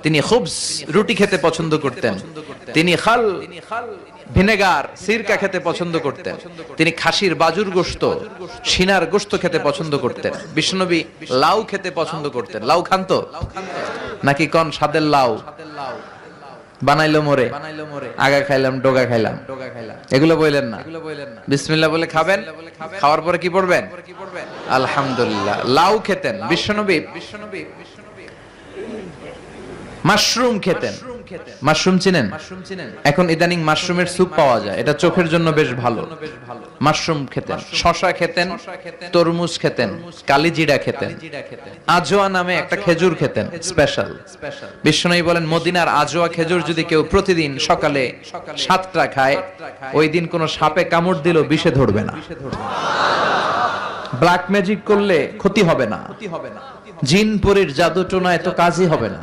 তিনি খুবজ রুটি খেতে পছন্দ করতেন, তিনি খাল ভিনেগার সিরকা খেতে পছন্দ করতেন, তিনি খাসির বাজুর গোশত সিনার গোশত খেতে পছন্দ করতেন। বিশ্বনবী লাউ খেতে পছন্দ করতেন। লাউ খান তো নাকি কোন স্বাদের লাউ বানাইলো মোরে, আগা খাইলাম ডোগা খাইলাম, এগুলো বললেন না। বিসমিল্লাহ বলে খাবেন, খাওয়ার পরে কি পড়বেন? আলহামদুলিল্লাহ। লাউ খেতেন বিশ্বনবী। মাশরুম খেতেন। মাশরুম চিনেন? এখন ইদানিং মাশরুমের স্যুপ পাওয়া যায়, এটা চোখের জন্য বেশ ভালো। মাশরুম খেতেন, শশা খেতেন, তরমুজ খেতেন, কালিজিরা খেতেন, আজোয়া নামে একটা খেজুর খেতেন স্পেশাল। বিশ্বনবী বলেন মদিনার আজোয়া খেজুর যদি কেউ প্রতিদিন সকালে 7টা খায়, ওই দিন কোন সাপে কামড় দিলেও বিষে ধরবে না, ব্ল্যাক ম্যাজিক করলে ক্ষতি হবে না, জিন পরীর জাদু টোনায় তো কাজই হবে না।